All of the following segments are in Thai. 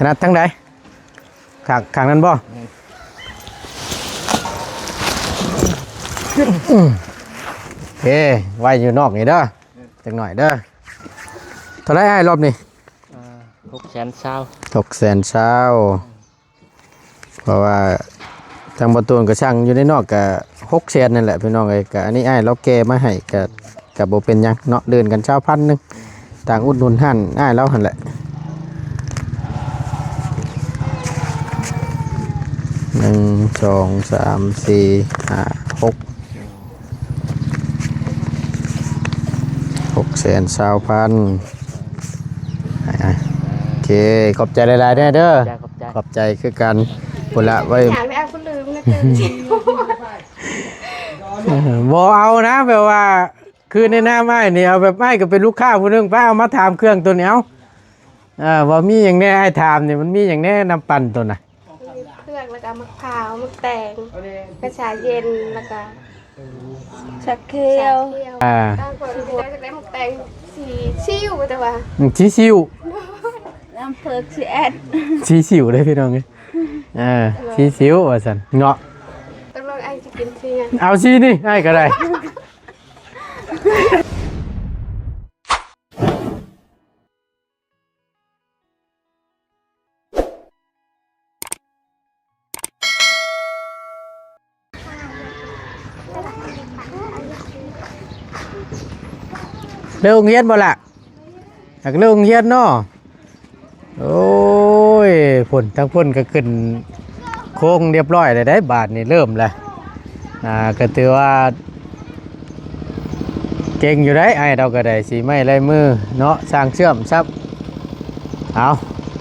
นัดทั้งใดขางนั้นบ่เฮ้ไว้อยู่นอกนี่เด้อจักหน่อยเด้อเท่าไรให้รอบนี้600,000 เพราะว่าทางประตูก็ช่างอยู่ในนอกก็600,000นั่นแหละพี่น้องเอ้ยก็อันนี้อ้ายเราแกมาให้ก็บ่เป็นหยังเนาะเดินกัน1,000นึงต่างอุดหนุนหั่นอ้ายเราหั่นแหละ1 2 3 4 5 6 620,000โอเคขอบใจหลายๆเด้อขอบใจคือกันพุ่นละไว้อยากไปเอาคนลืมนะเกิน บ่เอานะแบบว่าคือในหน้าไม้นี่เอาแบบไม้ก็เป็นลูกค้าผู้นึงป้าเอามาถามเครื่องตัวนี้เอาว่ามีอย่างแน่ให้ถามนี่มันมีอย่างแน่น้ำปั่นตัวน่ะเครื่องแล้วก็มะพร้าวมะแตงกระชายเย็นแล้วก็ชักเคียวตั้งคนที่ได้มะแตงสีชิวแต่ว่าชีซิวน้ำเพิร์กสีแอดชีซิวได้พี่น้องชีซิวว่าซั่นเงาะต้องลองไอ้จะกินชีไงเอาชีนี่ให้ก็ได้เรื่องเฮียนบ่ล่ะอยากเรื่องเฮียนเนาะโอ้ยผลทั้งพ้นก็ขึ้นโค้งเรียบร้อยเลยได้บาทนี่เริ่มแล้วก็ถือว่าเก่งอยู่ได้ไอ้เราก็ได้สีไม้ลายมือเนาะสร้างเชื่อมซับเอา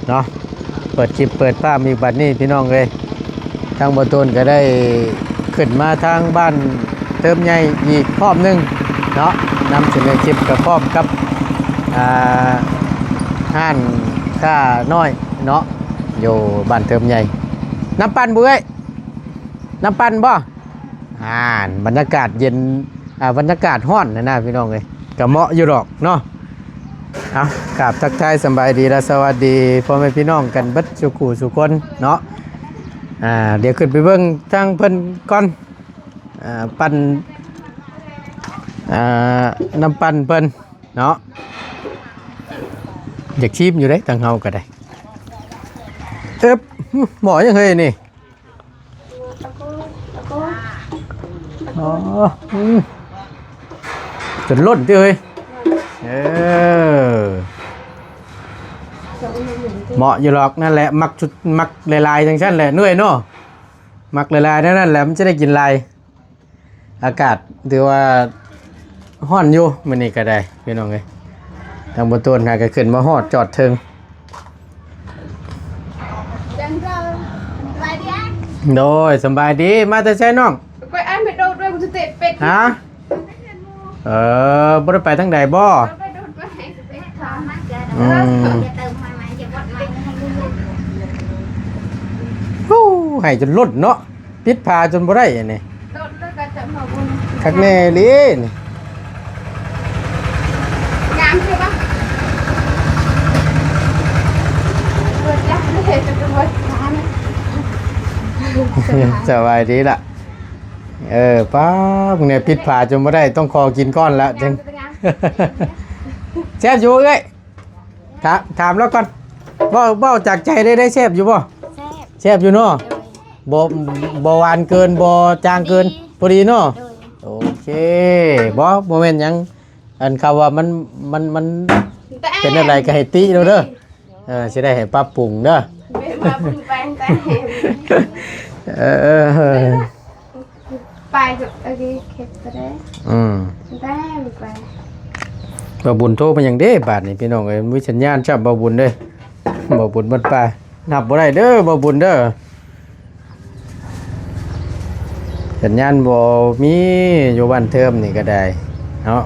เนาะเปิดคลิปเปิดภาพมีบัดนี้พี่น้องเลยทางบนต้นก็ได้ขึ้นมาทางบ้านเติมใหญ่อีกพร้อมนึงเนาะนำเสนอคลิปกับพร้อมกับห้านค่าน้อยเนาะอยู่บ้านเติมใหญ่น้ำปั่นบุ้ยน้ำปั่นบ่บรรยากาศเย็นบรรยากาศห้อนนะพี่น้องเลยกะเหมาะอยู่หรอกเนาะเอากราบทักทายสบายดีและสวัสดีพ่อแม่พี่น้องกันเบิดสุขุสุคนเนาะเดี๋ยวขึ้นไปเบิ่งทางเพิ่นก่อนปั่นน้ำปั่นเพิ่นเนาะอยากชิมอยู่ได้ทางเฮาก็ได้หมอยังเคยนี่อ๋อจนล้นเต้ยเหมาะอยู่หรอกนั่นแหละมักลายๆจังชั้นแหละเหนื่อยเนาะมักลายๆนั่นแหละมันจะได้กินลายอากาศถือว่าฮ้อนอยู่มื้อนี้ก็ได้พี่น้องเอ้ยทางบนต้นหาก็ขึ้นมาฮอดจอดถึงโดยสบายดีมาแต่ใช่น้องไปไอ้ไปโดดด้วยมันจะเตะเป็ดฮะบ่ได้ไปทางใดบ่ให้จนล้นเนาะปิดพาจนบ่ได้อันนี้คักแน่เลยนี่งามใช่ปะเปิดยักษ์ไม่เห็นจะเป็นวันช้านะสบายดีล่ะป้าพวกเนี่ยปิดพาจนบ่ได้ต้องคอกินก้อนแล้วจังแซ่บอยู่เอ้ยถามแล้วก่อนบ่จากใจได้แซ่บอยู่บ่แซ่บอยู่เนาะบ่หวานเกินบ่จางเกินพอดีเนาะโอเคบ่แม่นหยังอันคำว่ามันเป็นอะไรก็ให้ติเด้อสิได้ให้ปรับปรุงเด้อไปจุดโอเคเข็ดไปได้ได้ไปบ่บุญโทรมาอย่างเด้บาดนี่พี่น้องเอ้ยมีสัญญาณจับบ่บุญเด้บ่บุญมันไปนับบ่ได้เด้อบ่บุญเด้อสัญญาณบ่มีอยู่บ้านเทิมนี่ก็ได้เนาะ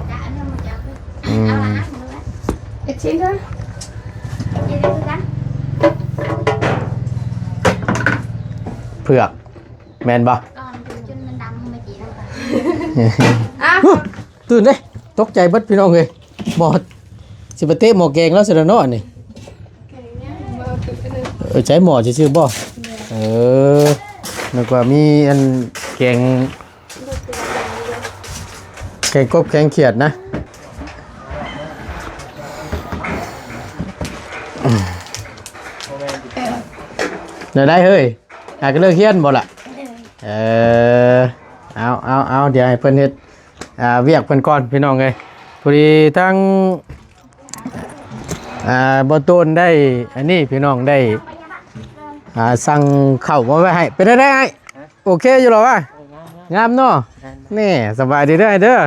ชิ้นด้วยเผือกแมนบ่ตื่นเด้ตกใจเบิดพี่น้องเลยบ่สิไปเตะหมอแกงแล้วสิละเนาะนี่ ใช้หมอชื่อบ่นึกว่ามีอันแกงกบแกงเขียดนะได้เฮ้ยอาจจะเลิกเฮียนบ่ล่ะเอาเดี๋ยวให้เพิ่นเฮ็ดเวียกเพิ่นก่อนพี่น้องเอ้ยพอดีทั้งบ่ต้นได้อันนี้พี่น้องได้สั่งข้าวมาไว้ให้เป็นได้ให้โอเคอยู่หรอวะงามเนาะนี่สบายดีเด้อเด้อ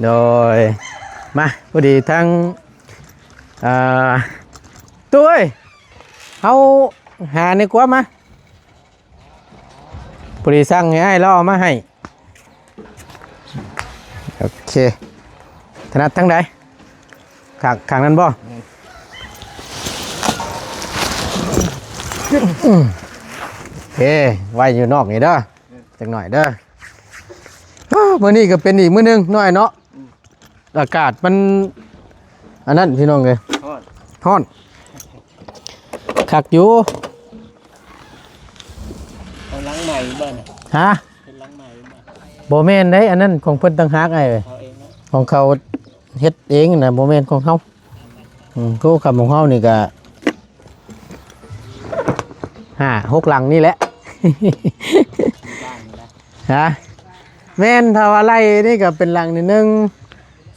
โดยมาพอดีทั้งตุ้ยเอาหาในกว่ามาพอดีสั่งให้เราเอามาให้โอเคถนัดทั้งใดข้างนั้นบ่โอเคไว้อยู่นอกนี่เด้อจักหน่อยเด้อมื้อนี้ก็เป็นอีกมื้อนึงน้อยเนาะอากาศมันอันนั้นพี่น้องเอ้ยฮ้อนคักอยู่เอาล้างใหม่บ้านฮะเป็นล้างใหม่บ้าน บ่แม่นได้อันนั้นของเพิ่นต่างหากไอ้ เขาเองนะ ของเขาเฮ็ดเองน่ะบ่แม่นของเฮาก็คำของเฮานี่ก็6 หลังนี่แหละ ฮะแม่นถ้าว่าไล่นี่ก็เป็นหลังนี่1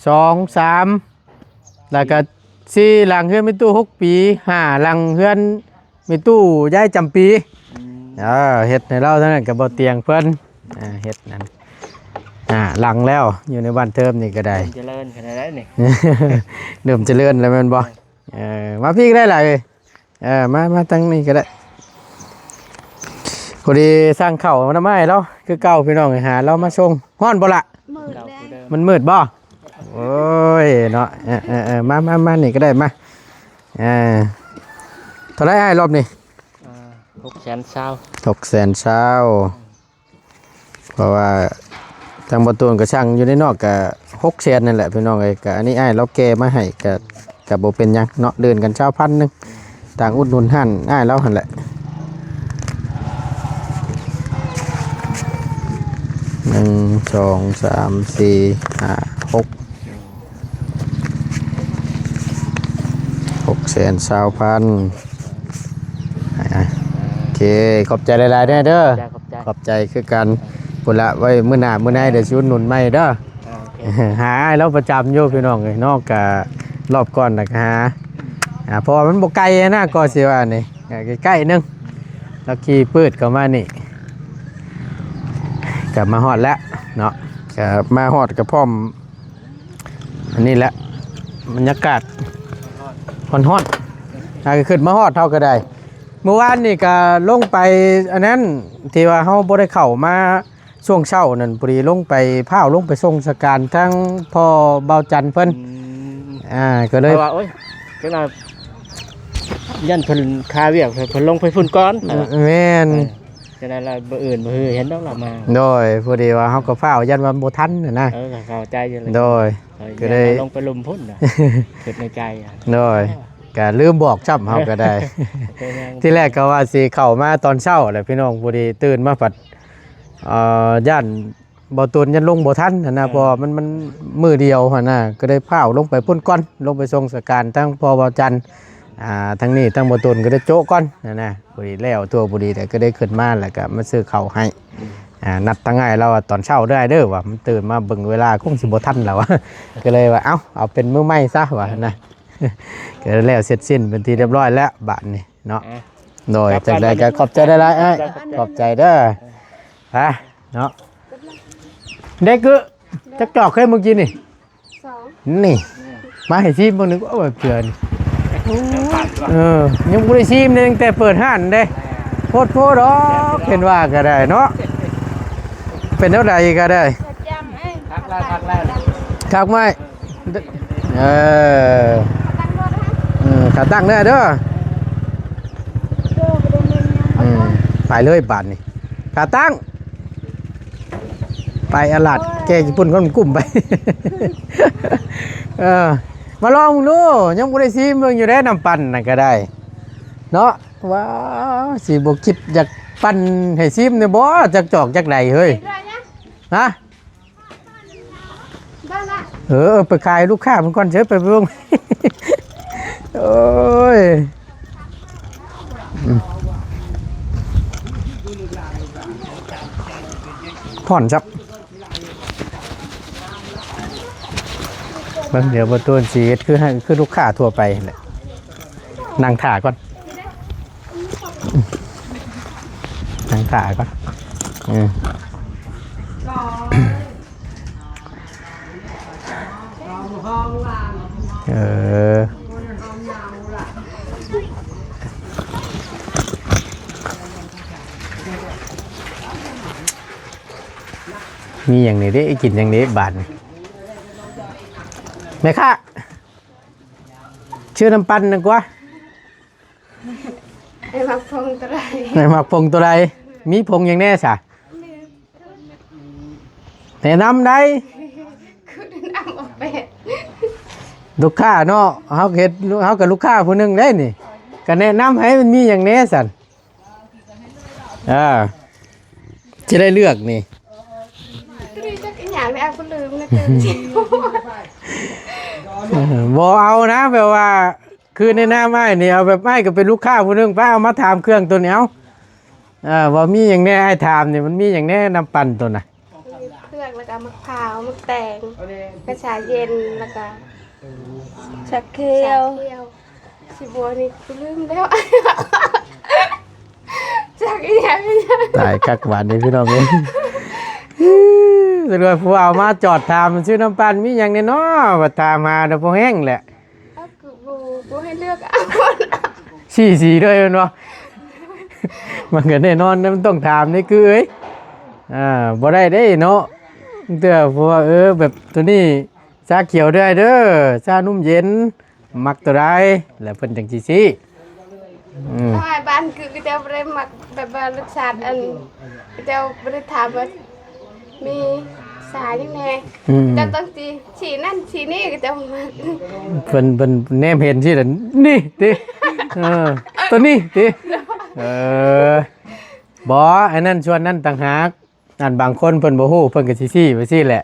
2 3แล้วก็4 หลังเฮือนมีตู้6 ปี5 หลังเฮือนมีตู้ยายจำปีเฮ็ดให้เราเท่านั้นก็บ่เตียงเพิ่นเฮ็ดนั่นหลังแล้วอยู่ในบ้านเทิมนี่ก็ได้ เจริญขนาดนั้นนี่ เริ่มเจริญแล้วแม่นบ่มาพี่ก็ได้หลายมาตั้งนี่ก็ได้พอดีสร้างข้าวมาทำไมแล้วคือเก่าพี่น้องหาเรามาส่งฮ้อนบ่ล่ะ มืดเลย มันมืดบ่โอ้ยเนาะมานี่ก็ได้มาเท่าไรไอ้รอบนี้600,000 600,000เพราะว่าทางประตูก็ช่างอยู่ในนอกก็600,000นั่นแหละพี่น้องเอ้ยก็อันนี้ไอ้เราแกมาให้ก็บ่เป็นหยังเนาะเดินกัน1,000นึงต่างอุดหนุนหั่นไอ้เราหั่นแหละ1 2 3 4 5 6 620,000โอเคขอบใจหลายๆเด้อขอบใจคือกันพุ่นละไว้มื้อหน้ามื้อในเดี๋ยวสิอุดหนุนใหม่เด้อหาให้เราประจำอยู่พี่น้องเอ้ยนอกกะรอบก่อนน่ะหาเพราะว่ามันบ่ไกลนะก็สิว่านี่ใกล้ๆนึงแล้วขี่ปืดเข้ามานี่กลับมาฮอดแล้วเนาะกลับมาฮอดกับพร้อมอันนี้แหละบรรยากาศฮ้อนก็ขึ้นมาฮอดเท่าก็ได้เมื่อวานนี่ก็ลงไปอันนั้นที่ว่าเฮาบ่ได้เข้ามาช่วงเช้านั่นพอดีลงไปพาวลงไปส่งสการทั้งพ่อเบาจันเพิ่นก็เลยว่าโอ้ยจังว่ายันเพิ่นคาเวียกเพิ่นลงไปฝุ่นก่อนแม่นฉะนั้นเราบ่อื่นบ่เห็นดอกเรามาโดยพอดีว่าเฮาก็ฟ้าวยันว่าบ่ทันน่ะนะเข้าใจอยู่เลยโดยก็เลยลงไปลุมพุ่นน่ะคิดในใจโดยก็ลืมบอกจ้ำเฮาก็ได้ ที่แรกก็ว่าสิเข้ามาตอนเช้าแหละพี่น้องพอดีตื่นมาผัดย่านบ่ตูนยันลงบ่ทันนะเพราะมันมื้อเดียวหั่นน่ะก็ได้พาลงไปพุ่นก่อนลงไปส่งสการทั้งพ่อบ่จันทั้งนี้ทั้งบ่ตูนก็ได้โจ๊ะก่อนนะพอดีแล้วตัวพอดีแต่ก็ได้ขึ้นมาแล้วก็มาซื้อข้าวให้นัดตั้งง่ายเราตอนเช้าได้เด้อว่ามันตื่นมาเบิ่งเวลาคงสิบ่ทันแล้วก็เลยว่าเอาเป็นมื้อใหม่ซะว่านะก็แล้วเสร็จสิ้นเป็นที่เรียบร้อยแล้วบัดนี้เนาะโดยจากใดก็ขอบใจได้หลายขอบใจเด้อเนาะเด็กก็จักจอกเคยเมื่อกี้นี่นี่มาให้ชิมบ่นึกว่าเผื่อนี่ยังบ่ได้ชิมเลยตั้งแต่เปิดห้านเด้โพดดอกเห็นว่าก็ได้เนาะเป็นเท่าใดก็ได้คักไหมขาตั้งเด้อไปเลยบาทนี่ขาตั้งไปอลาดแกญี่ปุ่นก็มันกุ้มไปมาลองดูยังบ่ได้ซิมเบิ่งอยู่ได้น้ำปั่นน่ะก็ได้ เนาะว้าวสิบ่คิดอยากปั้นให้ซิมเนี่ยบ่จักจอกจักใดเฮ้ย เห็นด้วยนะ ฮะ ได้ละ ไปขายลูกค้ามันก่อนเฉยไปเบิ่ง โอ้ยผ่อนจับเบิ่งเดี๋ยวบ่ตัวสิเฮ็ดคือลูกค้าทั่วไปแหละนั่งท่าก่อนนั่งท่าก่อนเออมีอย่างนี้ได้กินอย่างนี้บาทนี่แม่ค่ะชื่อน้ำปั่นนะกว่า ไอ้มักพงตะไร ในหมักพงตัวใดมีพงอย่างแน่สะแนะนำได้ คือน้ำออกเป็ด ลูกค้าเนาะเฮาเฮ็ดเฮากับลูกค้าผู้หนึงได้นี่ก็แนะนำให้มันมีอย่างแน่สั่นจะได้เลือกนี่ ก็ดีจักอีหยังได้เอาก็ลืมนะเกินจิ๋ว บ่เอานะแบบว่าคือในหน้าไม้นี่เอาแบบไม้ก็เป็นลูกค้าผู้หนึงป้าเอามาถามเครื่องตัวนี้เอาว่ามีอย่างแน่ให้ถามนี่มันมีอย่างแน่น้ำปั่นตัวน่ะ มีเครื่องแล้วก็มะพร้าวมะแตงกระชายเย็นแล้วก็ชักเคียวสิบัวนี่กูลืมแล้วจากอีหยังอีหยัง ตายกักหวานนี่พี่น้องเอ้ยแต่ว่าผู้เอามาจอดถามมันชื่อน้ำปั่นมีอย่างแน่เนาะว่าถามมาเดี๋ยวบ่แห้งแหละ เอากูให้เลือกเอา สีด้วยเนาะ มันก็แน่นอนนะมันต้องถามนี่คือเอ้ยบ่ได้เด้เนาะเด้อเพราะว่าแบบตัวนี้ชาเขียวได้เด้อชานุ่มเย็นมักตัวใดแล้วเพิ่นจังสิสิทำไมบ้านคือเจ้าบ่ได้มักแบบว่ารสชาติอันเจ้าบ่ได้ถามว่ามีสายยังไงเจ้าต้องสีนั่นสีนี่ก็เจ้ามัก เพิ่นแนมเห็นสิล่ะนี่ติตัวนี้ติบ่อันนั้นชวนนั้นต่างหากอันบางคนเพิ่นบ่ฮู้เพิ่นก็สิซี่ไปซี่แหละ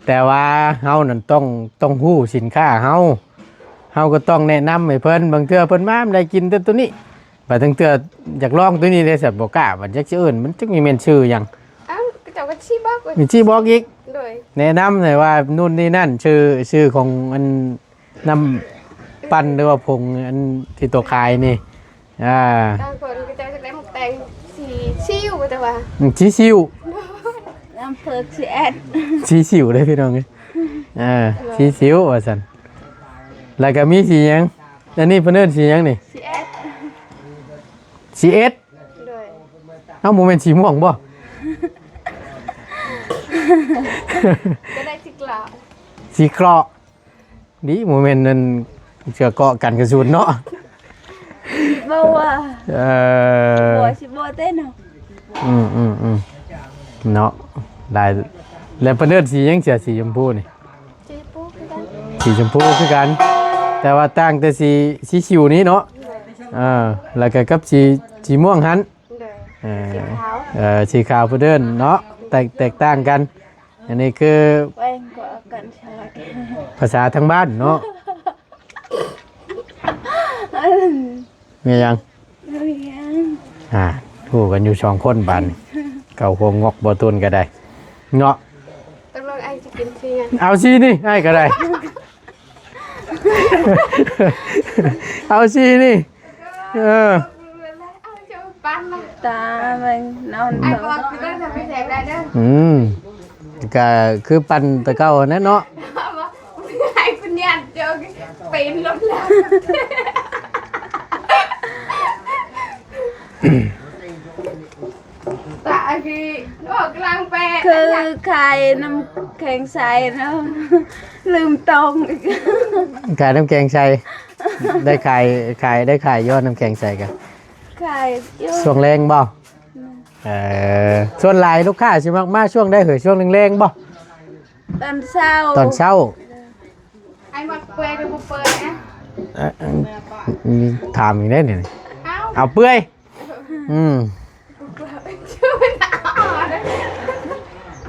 แต่ว่าเฮานั่นต้องฮู้สินค้าเฮาก็ต้องแนะนำให้เพิ่นบางเทื่อเพิ่นมาได้กินแต่ตัวนี้บัดทั้งเทื่ออยากลองตัวนี้ได้สับบ่กล้าบัดจักสิเอิ้นมันจักมีแม่นชื่อหยัง อ้าวเจ้าก็ชี้บอกว่า มีชื่อบอกอีก โดย แนะนำหน่อยว่านู่นนี่นั่นชื่อของอันน้ำปั่นหรือว่าผงอันที่ตัวคายนี่บางคนก็เจ้าจะได้หมกแตงสีชิวแต่ว่า ชีซิว น้ำเพิกสีแอด ชีซิวได้พี่น้องเอ้ยชีซิวว่าซั่นแล้วก็มีสีหยังอันนี้เพิ่นเอิ้นสีหยังนี่ สีแอด สีเอส โดย เอ้าบ่แม่นสีม่วงบ่ ก็ได้สิกล่าว สีเคราะห์ดีบ่แม่นนั่นเชื่อเกาะกันกระสุนเนาะ บ่ว่าบ่สิบ่เต้นเนาะ เนาะได้แล้วเพิ่นเอิ้นสีหยังเสียสีชมพูนี่ สีปูคือกัน สีชมพูคือกันแต่ว่าต่างแต่สีชิวนี้เนาะแล้วก็กับสีม่วงหัน โดย สี ขาว สีขาวเพิ่นเอิ้นเนาะแตกต่างกันอันนี้คือ แป้งก็กันฉลาด ภาษาทางบ้านเนาะมียังถูกกันอยู่2คนบ้านนี่เก่าโคงงอกบ่ตุนก็ได้เนาะ ตกลงไอ้จะกินสีหยัง เอาสินี่ให้ก็ได้ เอาสินี่เอาเจ้าปั้นมา ตามันนอน ไอ้ เถ บอก อะ คือต้องทำให้แสบได้เด้อ ก็คือปั่นตะเก้านั่นเนาะ ว่าไอ้คุณยันเจอปีนรถแล้วตาคือออกกลางแปะ คือไข่น้ำแข็งใสเนาะลืมตรงอีก ขายน้ำแกงใส่ได้ขายได้ขายยอดน้ำแกงใส่กัน ไข่อยู่ ช่วงแรงบ่ส่วนหลายลูกค้าสิมากๆช่วงได้เหรอช่วงแรงๆบ่ ตอนเช้า ตอนเช้า ไอ้มาเปิดกับเปิดนะ ถามอีกได้นี่ เอ้า เอาเปื่อยอืม ชื่อมันอ่อนเลย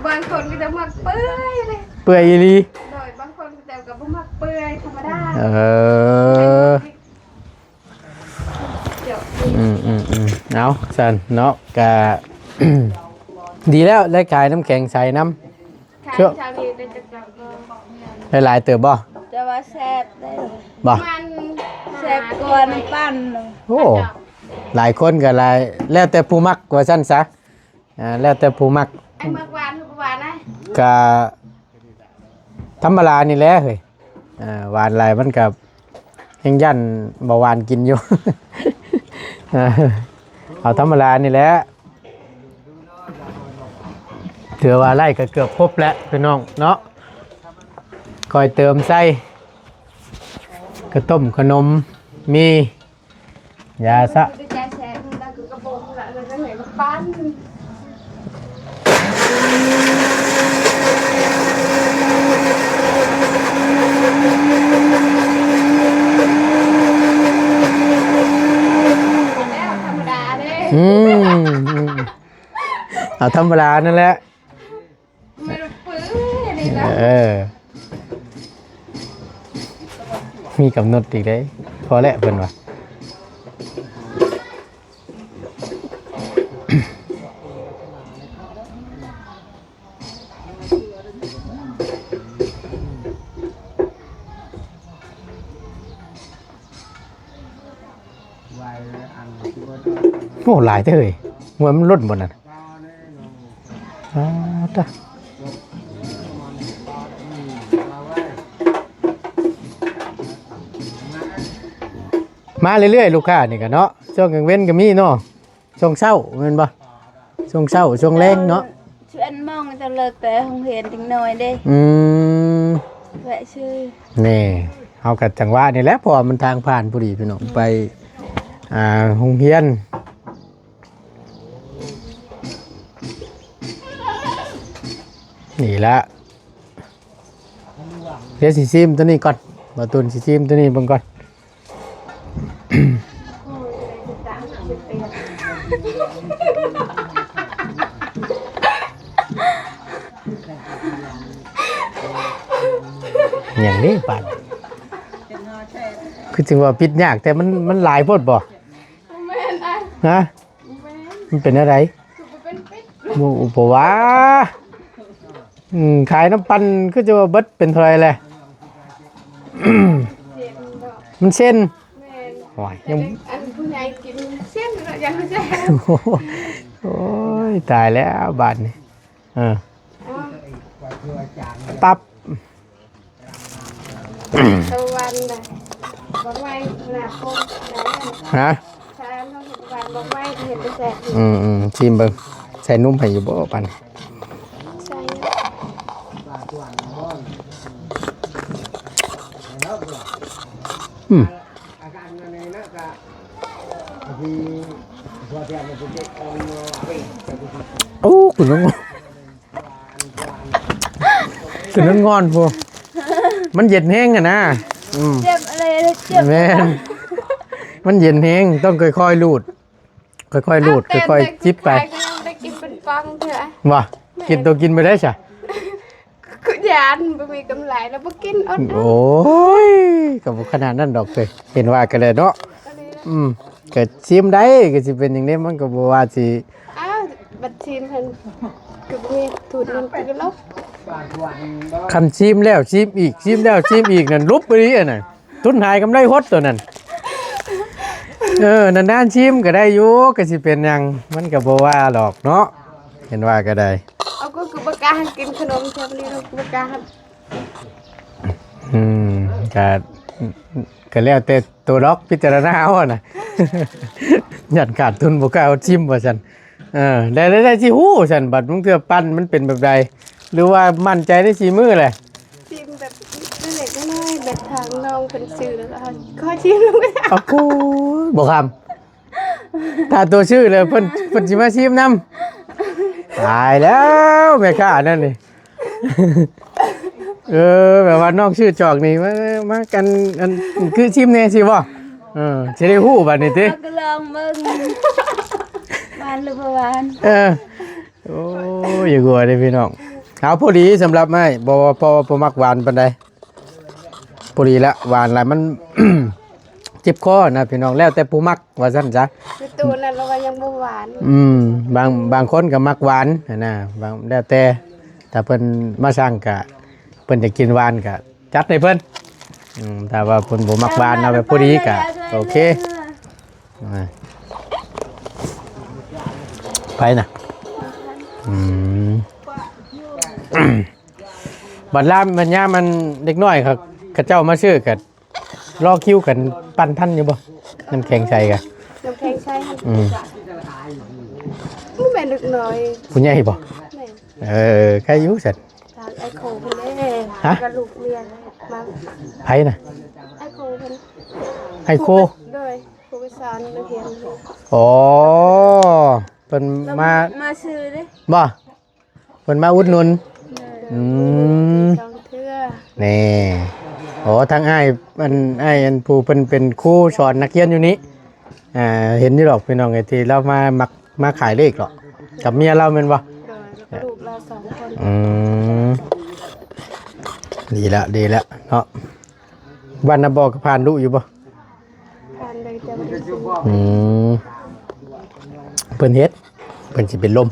บางคนก็จะมักเปื่อยเลย เปื่อยอีหลี โดยบางคนก็จะกับมักเปื่อยธรรมดา เออ เดี๋ยว เอาสันเนาะกะ ดีแล้วได้ขายน้ำแข็งใส่น้ ขายชาวนี้ได้จะกลับก็ ำหลายๆเติบบ่ จะว่าแซ่บได้ บ่ มัน แซ่บกว่าน้ำปั้นเลย โอ้หลายคนก็หลายแล้วแต่ผู้มักว่าซั่นซะแล้วแต่ผู้มัก ไอ้เมื่อวานทุกวันนะ กะธรรมดานี่แหละเฮ้ยหวานหลายมันก็ยังยันบ่หวานกินอยู่ เอาธรรมดานี่แหละถือว่าไล่ก็เกือบครบแล้วพี่น้องเนาะคอยเติมใส่กระต้มขนมมียาสะ คือแจ๊แซ่บแล้วคือกระโปรงแล้วก็เหนื่อยกับปั้นแล้วธรรมดาเด้ เอาธรรมดานั่นแหละ ไม่รู้ปื้อนี่แล้ว มีกำหนดอีกได้พอแล้วเพิ่นว่าโอ้หลายเด้อเฮ้ยมวยมันลดบ่นั่นตะมาเรื่อยๆลูกค้านี่ก็เนาะช่วงกลางเว้นก็มีเนาะช่วงเช้าแม่นบ่ช่วงเช้าช่วงแรงเนาะ ชวนมองจะเลิกแต่โรงเรียนจังหน่อยเด้ แวะชื่อ นี่เฮาก็จังหวะนี่แหละเพราะว่ามันทางผ่านพอดีพี่น้องไปโรงเรียนนี่ละเดี๋ยวสิซิมตัวนี้ก่อนบ่ตุนสิซิมตัวนี้เบิ่งก่อน อย่างนี้ปันคือจึงว่าปิดยากแต่มันหลายโพดบ่ แม่นอ่ะ ฮะ แม่น มันเป็นอะไร คือเป็นปิ๊ก หมูอุปวาขายน้ำปั่นคือจะว่าเบิดเป็นเท่าไหรเลย เจ็บดอก มันเส้น แม่น โอ้ย แต่ ยัง เด็กอันผู้ใหญ่กินเส้นแล้วยังไม่แซ่บ โอ้ยตายแล้วบาดนี่เอ้า ปั๊บ ตะวันน่ะบอกไว้หน้าโคงไหน ฮะ ใช่ต้องเห็นตะวันบอกไว้เห็นไปแซ่บ ชิมเบิ่งใส่นุ่มให้อยู่บ่ปัน ใช่ อืมโอ้คุณน้องคุณน้องงอนพวกมันเย็นแห้งอะนะเจ็บอะไรเจ็บ แม่นมันเย็นแห้งต้องค่อยๆลูดค่อยๆลูดค่อยๆจิบไป ก็ยังได้กินเป็นปังเถอะ ว่ะกินตัวกินไปได้ใช่ คือยานไม่มีกำไรแล้วบ่กินอด โอ้ยกับขนาดนั้นดอกเลยเห็นว่ากันเลยเนาะก็ชิมได้ก็สิเป็นอย่างนี้มันก็บ่ว่าสิ อ้าวบัดชิมเพิ่นก็บ่มีถูดมันไปกันลบ คันชิมแล้วชิมอีกชิมแล้วชิมอีกนั่นลุบไปนี่น่ะทุนหายกำไรฮดตัวนั้นนานๆชิมก็ได้อยู่ก็สิเป็นหยังมันก็บ่ว่าหรอกเนาะเห็นว่าก็ได้ เอาก็คือบ่กล้ากินขนมแซ่บนี่เราบ่กล้า ก็แล้วแต่ตัวล็อกพิจารณาเอาอะนะ หยัดขาดทุนบ่กล้าเอาชิมว่าซั่นได้สิฮู้ซั่นบัดมึงเทื่อปั้นมันเป็นแบบใดหรือว่ามั่นใจในสีมือแหละ ชิมแบบเล็กๆน้อยๆแบบทางน้องเพิ่นซื้อแล้วก็ชิมลงไป เอากูบ่คำถ้าตัวชื่อเลยเพิ่นสิมาชิมนํตายแล้วแม่ค้านั่นนี่ แบบว่าน้องชื่อจอกนี่มากันอันคือชิมแน่สิบ่ สิได้ฮู้บัดนี้ติ ก็ลองเบิ่งบ้านหรือบ่บ้าน โอ้ยอย่ากลัวเด้พี่น้องเอาพอดีสำหรับไม้บ่มักหวานปานใดพอดีละหวานหลายมัน เจ็บคอนะพี่น้องแล้วแต่ผู้มักว่าซั่นจ้ะ คือตัวนั้นเราก็ยังบ่หวาน บางคนก็มักหวานนะบางแล้วแต่ถ้าเพิ่นมาสร้างก็เพิ่นจะกินหวานก็จัดให้เพิ่นถ้าว่าเพิ่นบ่มักหวานเอาแบบพอดีก็โอเคไปนะบัดลามมันยามมันเด็กน้อยครับเขาเจ้ามาซื้อก็รอคิวกันปั่นทันอยู่บ่น้ำแข็งใส่กัน น้ำแข็งใช่ค่ะแม่นึกหน่อย ผู้ใหญ่บ่ แม่ ใครอยู่ซั่น ทางไอ้โคเพิ่นเด้ ฮะ กระลูกเมียมา ไผน่ะ ไอ้โคเพิ่น ไอ้โค ด้วยครูไปสอนนักเรียน อ๋อเพิ่นมา มาซื้อเด้ บ่เพิ่นมาอุดหนุนอืม สองเทื่อ นี่โอ้ทางอ้ายอันผู้เพิ่นเป็นครูสอนนักเรียนอยู่นี้เห็นอยู่หรอกพี่น้องไอ้ที่เรามาขายเลขหรอกกับเมียเราแม่นบ่ โดยแล้วก็ลูกเรา2 คน ดีละเนาะวันน่ะบอกผ่านลูกอยู่บ่ ผ่านเลยจะบ่ได้ซื้อ เพิ่นเฮ็ดเพิ่นสิเป็นลม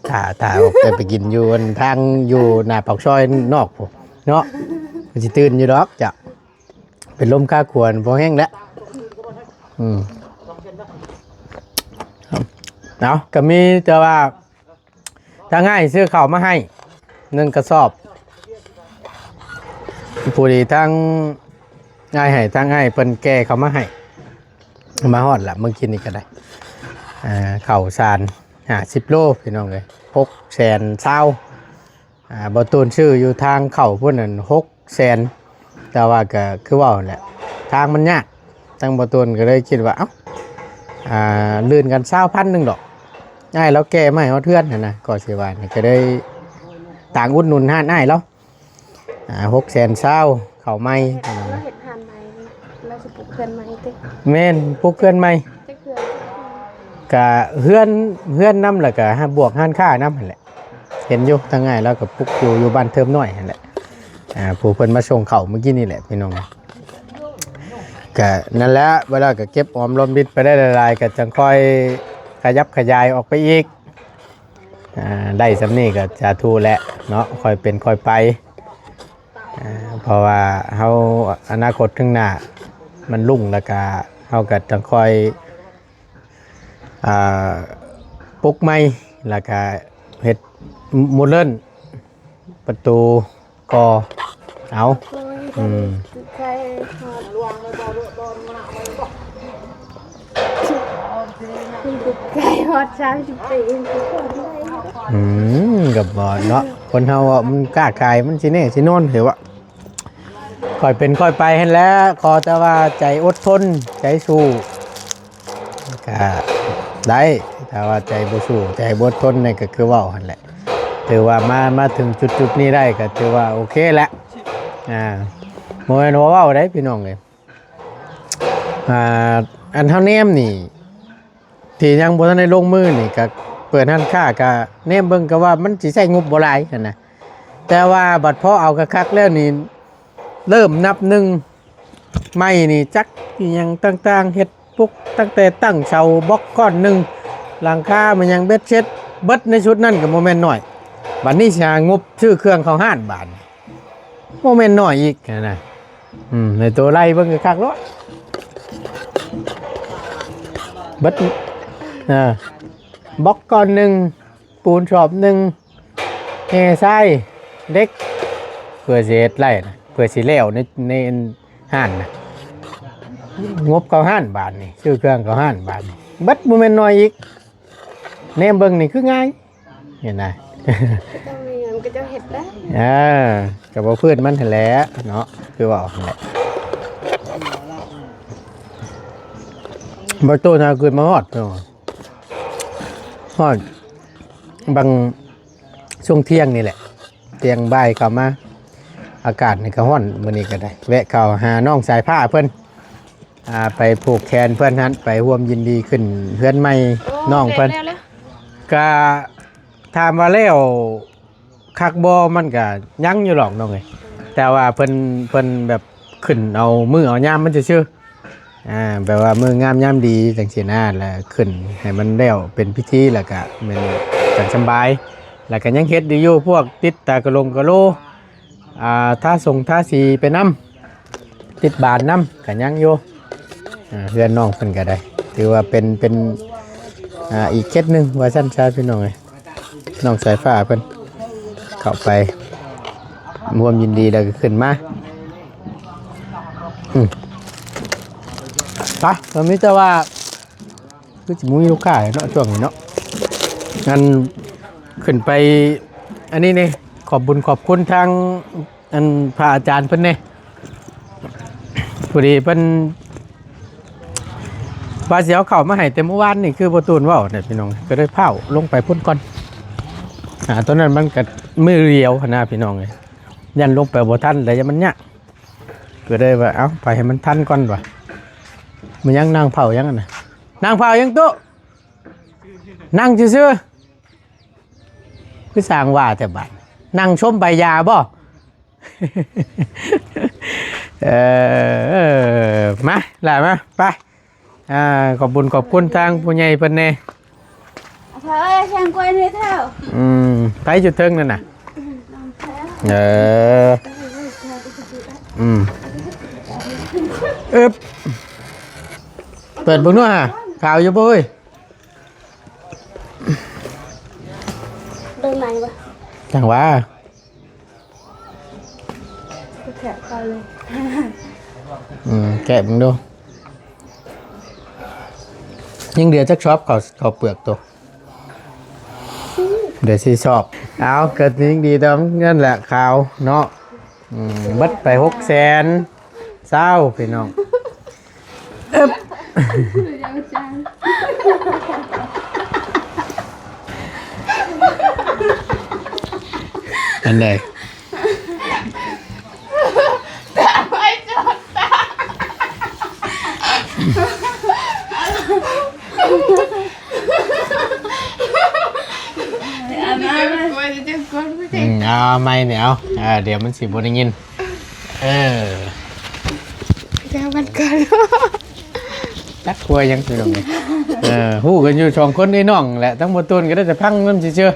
ถ้าออกไปกินอยู่บนทางอยู่หน้าปากซอยนอกพุ่นเนาะเพิ่นสิตื่นอยู่ดอกจ้ะเป็นลมค่าควรพอแห้งแล้วเอาก็มีแต่ว่าถ้าง่ายซื้อข้าวมาให้1 กระสอบผู้ดีทั้งง่ายให้ทั้งง่ายเพิ่นแก่เขามาให้มาฮอดละเมื่อกี้นี่ก็ได้ข้าวสาร10 โลพี่น้องเลย600,000บ่ตูนชื่ออยู่ทางเข้าพุ่นนั่น600,000แต่ว่าก็คือว่าแหละทางมันยากทางบ่ตูนก็เลยคิดว่าลื่นกัน20,000นึงดอกง่ายแล้วแก่มาให้เฮาเทื่อนนั่นนะก็สิว่านี่ก็ได้ต่างอุดหนุนห้านอ้ายแล้ว600,000เข้าใหม่ เราเห็นหานใหม่เราสิปลูกเพื่อนใหม่ติ แม่นปลูกเฮือนใหม่ จะเพื่อน ก็เฮือนนำแล้วก็บวกห้านค้านำหั่นแหละเห็นอยู่ทางง่ายแล้วก็ปลูกอยู่บ้านเทิมน้อยหั่นแหละผู้เพิ่นมาส่งข้าวเมื่อกี้นี่แหละพี่น้องก็นั่นแหละเวลาก็เก็บออมรอมริบไปได้หลายๆก็จังค่อยขยับขยายออกไปอีกได้สำนี้ก็จะทูแหละเนาะค่อยเป็นค่อยไปเพราะว่าเฮาอนาคตข้างหน้ามันรุ่งแล้วก็เฮาก็จังค่อยปลุกไม้แล้วก็เฮ็ดมูลเลิ่นประตูกอเอาใครหอดลวงเลยบ่โดนมาไก่หอด30 ปี กับบ่เนาะคนเฮามันกล้ากายมันสิแน่สินอนเถอะวะค่อยเป็นค่อยไปให้แล้วขอแต่ว่าใจอดทนใจสู้ก็ได้แต่ว่าใจบ่สู้ใจบ่อดทนนี่ก็คือเว้าหั่นแหละถือว่ามาถึงจุดนี้ได้ก็ถือว่าโอเคแล้วบ่แม่นว่าเว้าได้พี่น้องเอ้ยอันเฮาแนมนี่ที่ยังบ่ทันได้ลงมือนี่ก็เปิดร้านค้าก็แนมเบิ่งก็ว่ามันสิใช้งบบ่หลายหั่นน่ะแต่ว่าบัดพอเอาคักๆแล้วนี่เริ่มนับหนึ่งไม้นี่จักอีหยังต่างๆเฮ็ดปุ๊กตั้งแต่ตั้งเสาบล็อกก้อนหนึงหลังคามันยังเบ็ดเช็ดเบิดในชุดนั้นก็บ่แม่นน้อยบัดนี้สิหางบซื้อเครื่องเข้าห้านบาทบ่แม่นน้อยอีกนะในตัวไล่เบิ่งคักๆเนาะเบิดบล็อกก้อนหนึ่งปูนชอบหนึ่งเททรายเล็กเพื่อสิเฮ็ดไร่นะเพื่อสิแล้วในห้านนะงบเขาห้านบาทนี่ซื้อเครื่องเขาห้านบาทนี่เบิดบ่แม่นน้อยอีกแนมเบิ่งนี่คือง่ายเห็นไหม ต้องมีเงินก็จะเฮ็ดได้ ก็บ่พื้นมันหั่นแหละเนาะคือว่าหั่นแหละบ่โตน่าเกิดมาฮอดเนาะฮอดบางช่วงเที่ยงนี่แหละเที่ยงบ่ายเข้ามาอากาศนี่ก็ร้อนมื้อนี้ก็ได้แวะเข้าหาน้องสายผ้าเพิ่น ไปผูกแขนเพื่อนนั้นไปร่วมยินดีขึ้นเพื่อนใหม่น้องเพิ่น แล้ว ก็ถามว่าแล้วคักบ่มันก็ยังอยู่หรอกน้องเอ้ยแต่ว่าเพิ่นแบบขึ้นเอามือเอายามมันซื่อๆแบบว่ามืองามยามดีจังซี่นะแล้วขึ้นให้มันแล้วเป็นพิธีแล้วก็แม่นจังสำบายแล้วก็ยังเฮ็ดอยู่พวกติดตากะลงกะโลท่าส่งท่าสีไปนำติดบานนำก็ยังอยู่เพื่อนน้องเพิ่นก็ได้ถือว่าเป็นอีกเคสหนึ่งว่าสั้นชาพี่น้องไงน้องสายฟ้าเพิ่นเข้าไปร่วมยินดีแล้วก็ขึ้นมาไปตอนนี้จะว่าคือจะมีลูกค้าเนาะช่วงนี้เนาะงั้นขึ้นไปอันนี้นี่ขอบบุญขอบคุณทางอันพระอาจารย์เพิ่นเนี่ยพอดีเพิ่นว่าสิเอาเข้ามาให้แต่เมื่อวานนี่คือบ่ตูนเว้าเนี่ยพี่น้องก็ได้เผาลงไปพุ่นก่อนตอนนั้นมันก็มือเรียวหั่นน่ะพี่น้องเอ้ยยันลงไปบ่ทันแล้วมันยะก็ได้ว่าเอ้าไปให้มันทันก่อนว่ะมันยังนั่งเผายังน่ะนั่งเผายังโตนั่งซื่อๆคือสร้างว่าแต่บัดนั่งชมใบยาบ่มาล่ะมาไปขอบบุญขอบคุณทางผู้ใหญ่เพิ่นแน่ เธอช่างกล้วยนี่เท่า ไปจุดเทิงนั่นน่ะเปิดเบิ่งด้วยฮะข่าวอยู่บ่เอ้ย เดินไหนวะ จังว่า แขกไปเลย แกะเบิ่งดูยังเดือจักชอบเขาเปลือกตัวเดี๋ยวสิชอบเอาเกิดยิ่งดีตามเงินแหละข่าวเนาะบัดไป600,000เศร้าพี่น้องอันใดไปจอดตาเอาไม่เนี่ยเอาเดี๋ยวมันสิบ่ได้ยินเดี๋ยวมันก่อน จักกลัวยังสิตรงนี้ฮู้กันอยู่2คนนี่น้องแหละทั้งบ่ตูนก็ได้แต่พังนำซื่อ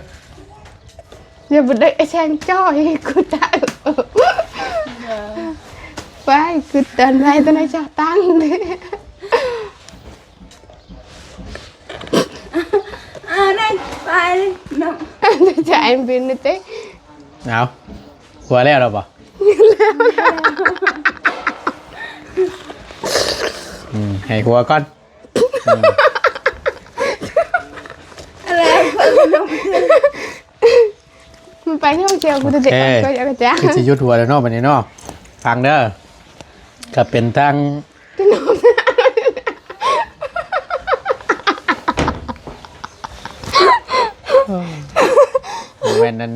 ๆ อย่าไปได้ไอ้แช่งจ้อยกูตายไปกูเดินไปตอนไหนจะตั้งเลย นั่นไปน้ำ จะเอ็มบินนี่เต้ เอาหัวแล้วหรอปะให้หัวก่อน อะไร มันไปเที่ยวเจียวกูจะเด็กก็อยากจะ คือสิยุดหัวแล้วเนาะบัดนี้เนาะฟังเด้อก็เป็นทางแม่นนั้น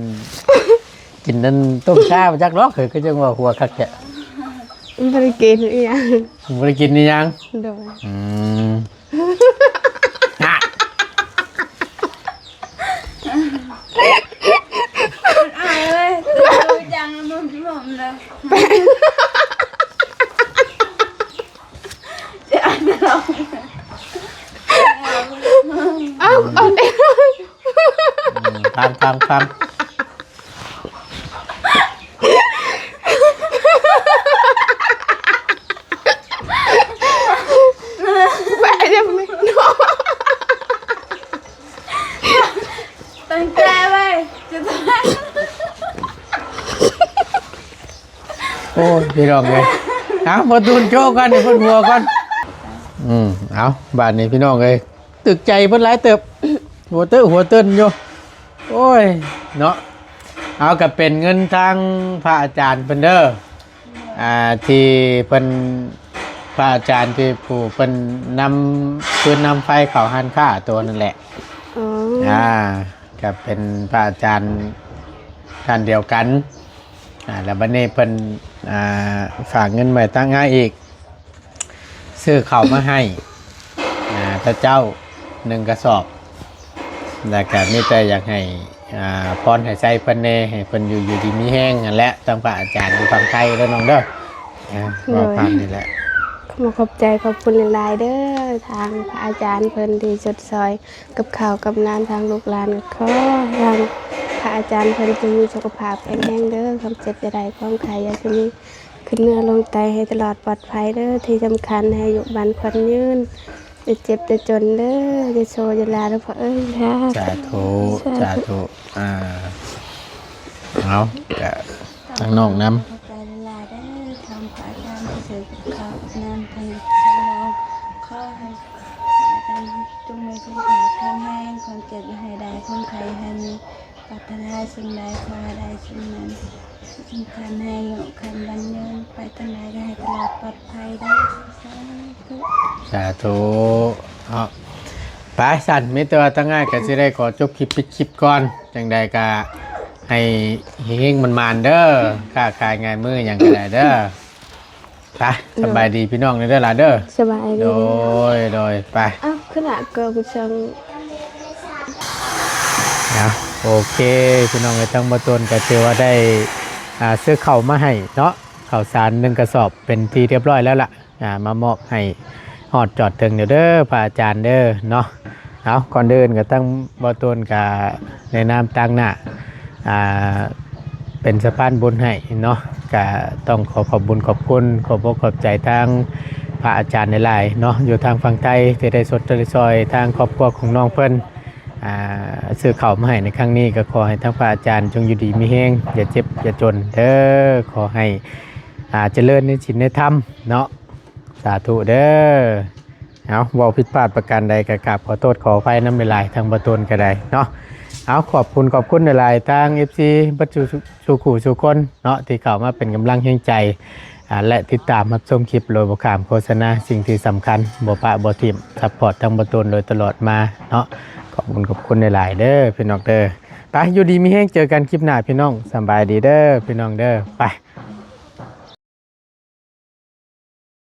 กินนั้นต้มชามาจากล็อกคือจังว่าหัวคักแกะ มันไปกินอีกอย่าง บ่ได้กินนี่ยัง โดย เลยดูจังมันผมเลยจะอ่านเรา เอาเด็ก ฟังไปจะไม่ ตั้งใจไว้จะทำ โอ้ยพี่น้องเลยเอามาตูนโชว์กันเพิ่นหัวก่อนเอาบ้านนี้พี่น้องเลยตึกใจเพิ่นหลายเติบหัวเติ้นอยู่โอ้ยเนาะเอากับเป็นเงินทางพระอาจารย์เพิ่นเด้อที่เพิ่นพระอาจารย์ที่ผู้เพิ่นนำปืนนำไฟเข้าหันค่าตัวนั่นแหละกับเป็นพระอาจารย์ท่านเดียวกันแล้วบัดนี้เพิ่นฝากเงินไว้ตั้งให้อีก ซื้อข้าวมาให้พระเจ้า1กระสอบแล้วก็มีแต่อยากให้พรให้ใจเพิ่นแน่ให้เพิ่นอยู่ดีมีแห้งนั่นแหละตั้งพระอาจารย์อยู่ฝั่งไทยแล้วน้องเด้อว่าผ่านนี่แหละ ขอบใจขอบคุณหลายๆเด้อทางพระอาจารย์เพิ่นที่จดซอยกับข่าวกับน้ำทางลูกหลานขอทางพระอาจารย์เพิ่นจะมีสุขภาพแข็งแรงเด้อความเจ็บจะได้ความไข้อยาจะมีขึ้นเนื้อลงไตให้ตลอดปลอดภัยเด้อที่สำคัญให้อายุบันควันยืนจะเจ็บจะจนเด้อจะโชว์จะลาเด้อพ่อเอ้ยค่ะ สาธุสาธุเอาก็ทางน้องน้ำ ขอบใจหลายๆได้ทำฝ่ายการที่ถือข่าวงานทางเราขอให้อาจารย์จงมีสุขภาพแข็งแรงความเจ็บอย่าให้ได้ความไข้ให้มีปรารถนาสิ่งใดขอให้ได้สิ่งนั้นสำคัญให้อยู่คันบันเยินไปทางไหนก็ให้ตลอดปลอดภัยได้สาธุ สาธุเอาไปสั่นมิตรว่าตั้งง่ายก็สิได้ขอจบคลิปปิดคลิปก่อนจังใดก็ให้เฮงมันมานเด้อค้าขายงานมืออย่างก็ได้เด้อไปสบายดีพี่น้องเด้อล่ะเด้อ สบายดี โดยไป อ้าวขนาดเกิดจัง นะโอเคพี่น้องในทั้งมาต้นก็ถือว่าได้ซื้อข้าวมาให้เนาะข้าวสาร1กระสอบเป็นที่เรียบร้อยแล้วล่ะมามอบให้ฮอดจอดถึงเด้อพระอาจารย์เด้อเนาะเอาก่อนเดินก็ตั้งมาต้นกับในนามตั้งหน้าเป็นสะพานบุญให้เนาะก็ต้องขอบบุญขอบคุณขอบอกขอบใจทางพระอาจารย์ในหลายเนาะอยู่ทางฝั่งใต้ที่ได้สดได้ซอยทางครอบครัวของน้องเพิ่นซื้อข้าวมาให้ในครั้งนี้ก็ขอให้ทั้งพระอาจารย์จงอยู่ดีมีแห้งอย่าเจ็บอย่าจนเด้อขอให้เจริญในศีลในธรรมเนาะสาธุเด้อเอาเว้าผิดพลาดประการใดก็กราบขอโทษขออภัยน้ำลายทางประตูนก็ได้เนาะเอาขอบคุณหลายๆทาง FC บัจจุสุขุสุคนเนาะที่เข้ามาเป็นกำลังแห่งใจและติดตามรับชมคลิปโดยบ่ข้ามโฆษณาสิ่งที่สำคัญบ่ปะบ่ทิ่มซัพพอร์ตทางประตูนโดยตลอดมาเนาะขอบคุณหลายๆเด้อพี่น้องเด้อไปอยู่ดีมีแห้งเจอกันคลิปหน้าพี่น้องสบายดีเด้อพี่น้องเด้อไป